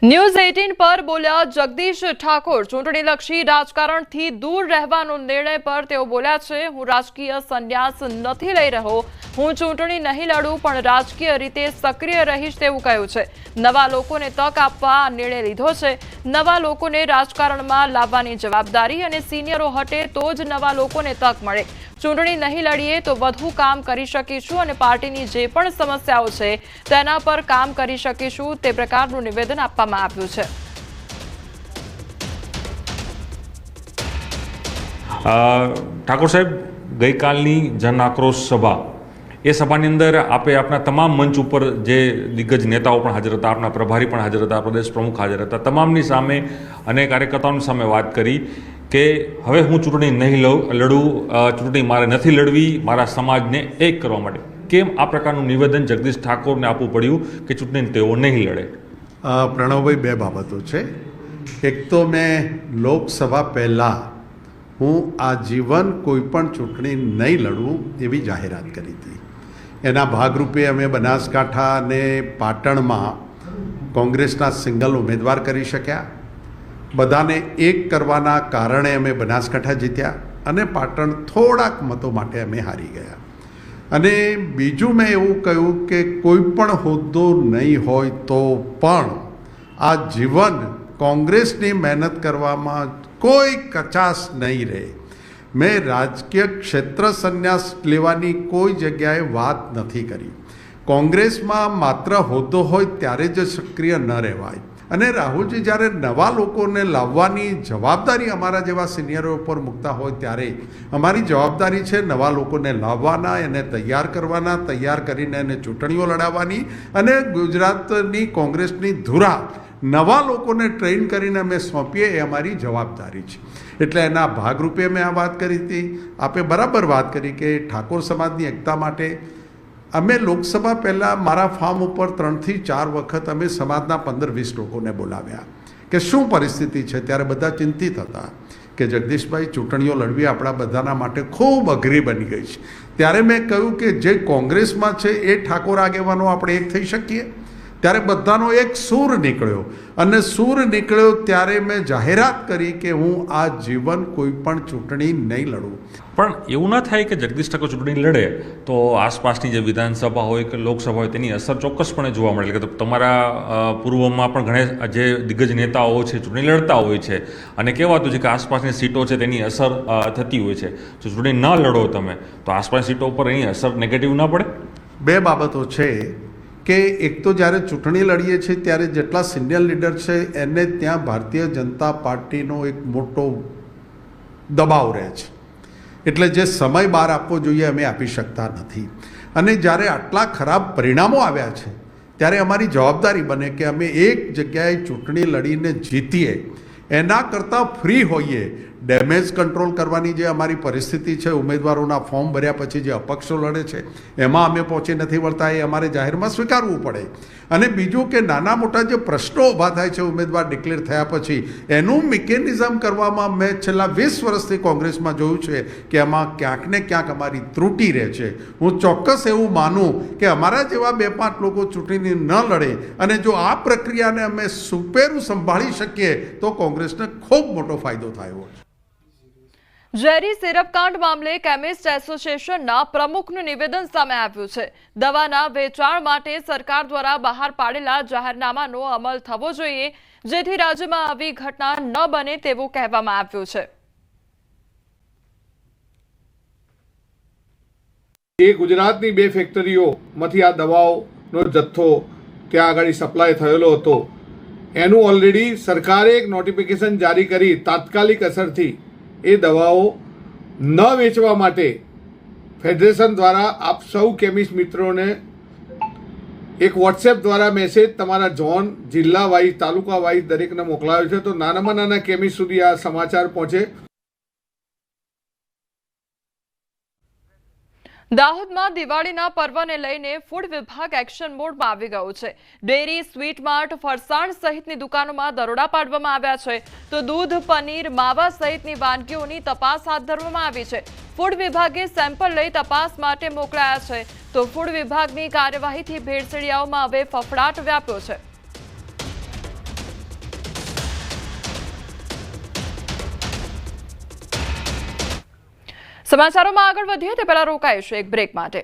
News 18 પર બોલ્યા જગદીશ ઠાકોર। ચૂંટણીલક્ષી રાજકારણથી દૂર રહેવાનો નિર્ણય પર તેઓ બોલ્યા છે, હું રાજકીય સંન્યાસ નથી લઈ રહ્યો, હું ચૂંટણી નહીં લડું પણ રાજકીય રીતે સક્રિય રહીશ તેવું કહ્યું છે। નવા લોકોને તક આપવા નિર્ણય લીધો છે। નવા લોકોને રાજકારણમાં લાવવાની જવાબદારી અને સિનિયરો હટે તો જ નવા લોકોને તક મળે। ચૂંટણી નહીં લડીએ તો વધુ કામ કરી શકીશું અને પાર્ટીની જે પણ સમસ્યાઓ છે તેના પર કામ કરી શકીશું, તે પ્રકારનું નિવેદન આપવામાં આવ્યું છે। ઠાકોર સાહેબ, ગઈકાલની જન આક્રોશ સભા, એ સભાની અંદર આપે આપના તમામ મંચ ઉપર જે દિગ્ગજ નેતાઓ પણ હાજર હતા, આપના પ્રભારી પણ હાજર હતા, પ્રદેશ પ્રમુખ હાજર હતા, તમામની સામે અને કાર્યકર્તાઓની સામે વાત કરી કે હવે હું ચૂંટણી નહીં લડું, ચૂંટણી મારે નથી લડવી, મારા સમાજને એક કરવા માટે। કેમ આ પ્રકારનું નિવેદન જગદીશ ઠાકોરને આપવું પડ્યું કે ચૂંટણી તેઓ નહીં લડે? પ્રણવભાઈ, બે બાબતો છે। એક તો મેં લોકસભા પહેલાં હું આજીવન કોઈ પણ ચૂંટણી નહીં લડું એવી જાહેરાત કરી હતી। એના ભાગરૂપે અમે બનાસકાંઠા અને પાટણમાં કોંગ્રેસના સિંગલ ઉમેદવાર કરી શક્યા। બધાને એક કરવાના કારણે અમે બનાસકાંઠા જીત્યા અને પાટણ થોડાક મતો માટે અમે હારી ગયા। અને બીજું મેં એવું કહ્યું કે કોઈ પણ હોદ્દો નહીં હોય તો પણ આ જીવન કોંગ્રેસની મહેનત કરવામાં કોઈ કચાશ નહીં રહે। મેં રાજકીય ક્ષેત્ર સંન્યાસ લેવાની કોઈ જગ્યાએ વાત નથી કરી। કોંગ્રેસમાં માત્ર હોદ્દો હોય ત્યારે જ સક્રિય ન રહેવાય। અને રાહુલજી જ્યારે નવા લોકોને લાવવાની જવાબદારી અમારા જેવા સિનિયરો ઉપર મૂકતા હોય ત્યારે અમારી જવાબદારી છે નવા લોકોને લાવવાના, એને તૈયાર કરવાના, તૈયાર કરીને એને ચૂંટણીઓ લડાવવાની અને ગુજરાતની કોંગ્રેસની ધુરા નવા લોકોને ટ્રેન કરીને અમે સોંપીએ એ અમારી જવાબદારી છે। એટલે એના ભાગરૂપે મેં આ વાત કરી હતી। આપે બરાબર વાત કરી કે ઠાકોર સમાજની એકતા માટે અમે લોકસભા પહેલાં મારા ફાર્મ ઉપર 3 થી 4 વખત અમે સમાજના 15-20 લોકોને બોલાવ્યા કે શું પરિસ્થિતિ છે। ત્યારે બધા ચિંતિત હતા કે જગદીશભાઈ, ચૂંટણીઓ લડવી આપણા બધાના માટે ખૂબ અઘરી બની ગઈ છે। ત્યારે મેં કહ્યું કે જે કોંગ્રેસમાં છે એ ઠાકોર આગેવાનો આપણે એક થઈ શકીએ। ત્યારે બધાનો એક સૂર નીકળ્યો અને સૂર નીકળ્યો ત્યારે મેં જાહેરાત કરી કે હું આ જીવન કોઈ પણ ચૂંટણી નહીં લડું। પણ એવું ના થાય કે જગદીશ ઠાકોર ચૂંટણી લડે તો આસપાસની જે વિધાનસભા હોય કે લોકસભા હોય તેની અસર ચોક્કસપણે જોવા મળે કે તમારા પૂર્વમાં પણ ઘણા જે દિગ્ગજ નેતાઓ છે ચૂંટણી લડતા હોય છે અને કહેવાતું છે કે આસપાસની સીટો છે તેની અસર થતી હોય છે। જો ચૂંટણી ન લડો તમે તો આસપાસની સીટો ઉપર એની અસર નેગેટિવ ના પડે? બે બાબતો છે કે એક તો જ્યારે ચૂંટણી લડીએ છીએ ત્યારે જેટલા સિનિયર લીડર છે એને ત્યાં ભારતીય જનતા પાર્ટીનો એક મોટો દબાવ રહે છે। એટલે જે સમય બહાર આપવો જોઈએ અમે આપી શકતા નથી। અને જ્યારે આટલા ખરાબ પરિણામો આવ્યા છે ત્યારે અમારી જવાબદારી બને કે અમે એક જગ્યાએ ચૂંટણી લડીને જીતીએ એના કરતાં ફ્રી હોઈએ। ડેમેજ કંટ્રોલ કરવાની જે અમારી પરિસ્થિતિ છે, ઉમેદવારોના ફોર્મ ભર્યા પછી જે અપક્ષો લડે છે એમાં અમે પહોંચી નથી વળતા, એ અમારે જાહેરમાં સ્વીકારવું પડે। અને બીજું કે નાના મોટા જે પ્રશ્નો ઊભા થાય છે ઉમેદવાર ડિક્લેર થયા પછી એનું મિકેનિઝમ કરવામાં મેં છેલ્લા 20 વર્ષથી કોંગ્રેસમાં જોયું છે કે એમાં ક્યાંક ને ક્યાંક અમારી ત્રુટિ રહે છે। હું ચોક્કસ એવું માનું કે અમારા જેવા 2-5 લોકો ચૂંટણી ન લડે અને જો આ પ્રક્રિયાને અમે સુપેરું સંભાળી શકીએ તો કોંગ્રેસને ખૂબ મોટો ફાયદો થયો છે। ઝેરી સિરપકાંડ મામલે કેમિસ્ટ એસોસિએશનના પ્રમુખનું નિવેદન સામે આવ્યું છે। દવાના વેચાણ માટે સરકાર દ્વારા બહાર પાડેલા જાહેરનામાનો અમલ થવો જોઈએ જેથી રાજ્યમાં આવી ઘટના ન બને તેવું કહેવામાં આવ્યું છે। એ ગુજરાતની 2 ફેક્ટરીઓમાંથી આ દવાઓનો જથ્થો ત્યાં આગળ સપ્લાય થયેલો હતો। એનું ઓલરેડી સરકારે એક નોટિફિકેશન જારી કરી તાત્કાલિક અસરથી એ દવાઓ ન વેચવા માટે ફેડરેશન દ્વારા આપ સૌ કેમિસ્ટ મિત્રોને એક વોટ્સએપ દ્વારા મેસેજ તમારા ઝોન, જિલ્લા વાઇઝ, તાલુકા વાઇઝ દરેકને મોકલાયો છે, તો નાનામાં નાના કેમિસ્ટ સુધી આ સમાચાર પહોંચે। દાહોદમાં દિવાળીના પર્વને લઈને ફૂડ વિભાગ એક્શન મોડમાં આવી ગયું છે। ડેરી, સ્વીટ માર્ટ, ફરસાણ સહિતની દુકાનોમાં દરોડા પાડવામાં આવ્યા છે તો દૂધ, પનીર, માવા સહિતની વાનગીઓની તપાસ હાથ ધરવામાં આવી છે। ફૂડ વિભાગે સેમ્પલ લઈ તપાસ માટે મોકલાયા છે તો ફૂડ વિભાગની કાર્યવાહીથી ભેળસેળિયાઓમાં હવે ફફડાટ વ્યાપ્યો છે। સમાચારોમાં આગળ વધીએ તે પહેલા રોકાઈશું એક બ્રેક માટે।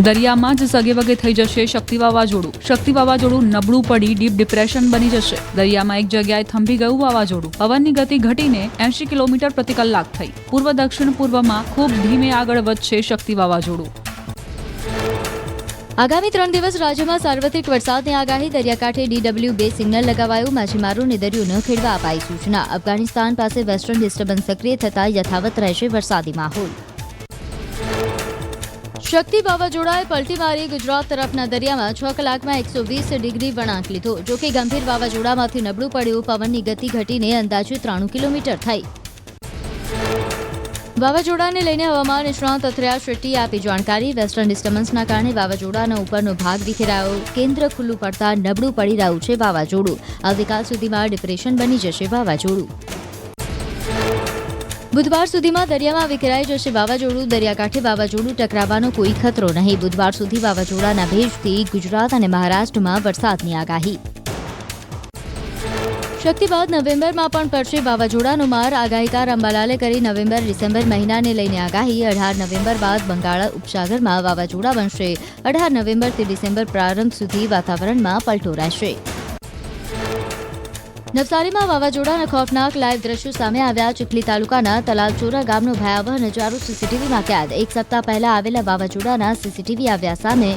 દરિયામાં જ સગેવગે થઈ જશે શક્તિ વાવાઝોડું। શક્તિ વાવાઝોડું નબળું પડી ડીપ ડિપ્રેશન બની જશે। દરિયામાં એક જગ્યાએ થંભી ગયું વાવાઝોડું। પવનની ગતિ ઘટીને 80 કિલોમીટર પ્રતિ કલાક થઈ। પૂર્વ દક્ષિણ પૂર્વમાં ખૂબ ધીમે આગળ વધશે શક્તિ વાવાઝોડું। આગામી 3 દિવસ રાજ્યમાં સાર્વત્રિક વરસાદની આગાહી। દરિયાકાંઠે DW2 સિગ્નલ લગાવાયું। માછીમારોને દરિયો ન ખેડવા અપાઈ સૂચના। અફઘાનિસ્તાન પાસે વેસ્ટર્ન ડિસ્ટર્બન્સ સક્રિય થતા યથાવત રહેશે વરસાદી માહોલ। શક્તિ વાવાઝોડાએ પલટી મારી ગુજરાત તરફના દરિયામાં 6 કલાકમાં 120 ડિગ્રી વળાંક લીધો। જોકે ગંભીર વાવાઝોડામાંથી નબળું પડ્યું। પવનની ગતિ ઘટીને અંદાજે 93 કિલોમીટર થઈ। વાવાઝોડાને લઈને હવામાન નિષ્ણાંત અથર્યા શેટ્ટીએ આપી જાણકારી। વેસ્ટર્ન ડિસ્ટર્બન્સના કારણે વાવાઝોડાના ઉપરનો ભાગ વિખેરાયો। કેન્દ્ર ખુલ્લું પડતા નબળું પડી રહ્યું છે વાવાઝોડું। આવતીકાલ સુધીમાં ડિપ્રેશન બની જશે વાવાઝોડું। બુધવાર સુધીમાં દરિયામાં વિખેરાઈ જશે વાવાઝોડું। દરિયાકાંઠે વાવાઝોડું ટકરાવવાનો કોઈ ખતરો નહીં। બુધવાર સુધી વાવાઝોડાના ભેજથી ગુજરાત અને મહારાષ્ટ્રમાં વરસાદની આગાહી। શક્તિ બાદ નવેમ્બરમાં પણ પડશે વાવાઝોડાનો માર। આગાહીકાર અંબાલાલે કરી નવેમ્બર ડિસેમ્બર મહિનાને લઈને આગાહી। 18 નવેમ્બર બાદ બંગાળ ઉપસાગરમાં વાવાઝોડા બનશે। 18 નવેમ્બરથી ડિસેમ્બર પ્રારંભ સુધી વાતાવરણમાં પલટો રહેશે। નવસારીમાં વાવાઝોડાના ખોફનાક લાઈવ દ્રશ્યો સામે આવ્યા। ચીખલી તાલુકાના તલાલચોરા ગામનો ભયાવહ નજારો સીસીટીવીમાં કેદ। એક સપ્તાહ પહેલા આવેલા વાવાઝોડાના સીસીટીવી આવ્યા સામે।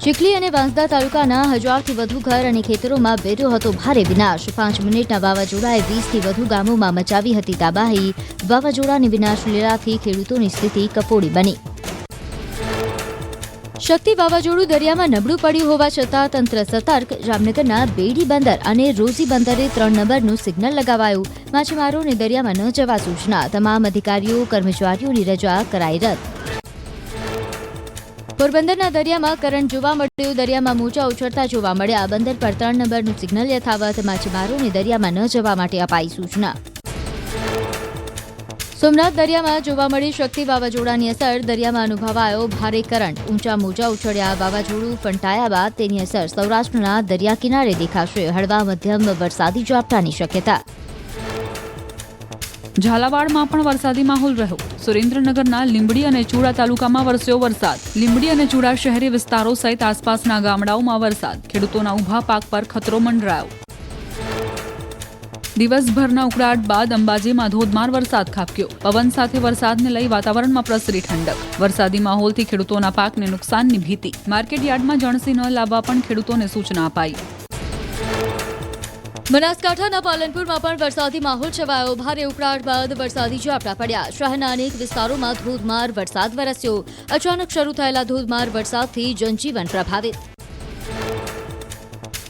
ચીખલી અને વાંસદા તાલુકાના 1000થી વધુ ઘર અને ખેતરોમાં વેર્યો હતો ભારે વિનાશ। 5 મિનિટના વાવાઝોડાએ 20થી વધુ ગામોમાં મચાવી હતી તબાહી। વાવાઝોડાની વિનાશ લીલાથી ખેડૂતોની સ્થિતિ કફોડી બની। શક્તિ વાવાઝોડું દરિયામાં નબળું પડ્યું હોવા છતાં તંત્ર સતર્ક। જામનગરના બેડી બંદર અને રોઝી બંદરે 3 નંબરનું સિગ્નલ લગાવાયું। માછીમારોને દરિયામાં ન જવા સૂચના। તમામ અધિકારીઓ કર્મચારીઓની રજા કરાઈ રદ। પોરબંદરના દરિયામાં કરંટ જોવા મળ્યો। દરિયામાં મોજા ઉછળતા જોવા મળ્યા। બંદર પર 3 નંબરનું સિગ્નલ યથાવત। માછીમારોને દરિયામાં ન જવા માટે અપાઈ સૂચના। સોમનાથ દરિયામાં જોવા મળી શક્તિ વાવાઝોડાની અસર। દરિયામાં અનુભવાયો ભારે કરંટ। ઊંચા મોજા ઉછળ્યા। વાવાઝોડું ફંટાયા બાદ તેની અસર સૌરાષ્ટ્રના દરિયા કિનારે દેખાશે। હળવા મધ્યમ વરસાદી ઝાપટાની શક્યતા। ઝાલાવાડમાં પણ વરસાદી માહોલ રહ્યો। સુરેન્દ્રનગરના લીંબડી અને ચૂડા તાલુકામાં વરસ્યો વરસાદ। લીંબડી અને ચૂડા શહેરી વિસ્તારો સહિત આસપાસના ગામડાઓમાં વરસાદ। ખેડૂતોના ઊભા પાક પર ખતરો મંડરાયો। દિવસભરના ઉકળાટ બાદ અંબાજીમાં ધોધમાર વરસાદ ખાબક્યો। પવન સાથે વરસાદને લઈ વાતાવરણમાં પ્રસરી ઠંડક। વરસાદી માહોલથી ખેડૂતોના પાકને નુકસાનની ભીતિ। માર્કેટ યાર્ડમાં જણસી ન લાવવા પણ ખેડૂતોને સૂચના અપાઈ। બનાસકાંઠાના પાલનપુરમાં પણ વરસાદી માહોલ છવાયો। ભારે ઉકળાટ બાદ વરસાદી ઝાપટા પડ્યા। શહેરના અનેક વિસ્તારોમાં ધોધમાર વરસાદ વરસ્યો। અચાનક શરૂ થયેલા ધોધમાર વરસાદથી જનજીવન પ્રભાવિત।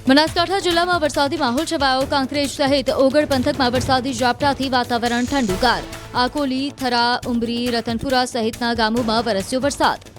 બનાસકાંઠા જિલ્લામાં વરસાદી માહોલ છવાયો। કાંકરેજ સહિત ઓગળ પંથકમાં વરસાદી ઝાપટાથી વાતાવરણ ઠંડુગાર। આકોલી, થરા, ઉમરી, રતનપુરા સહિતના ગામોમાં વરસ્યો વરસાદ।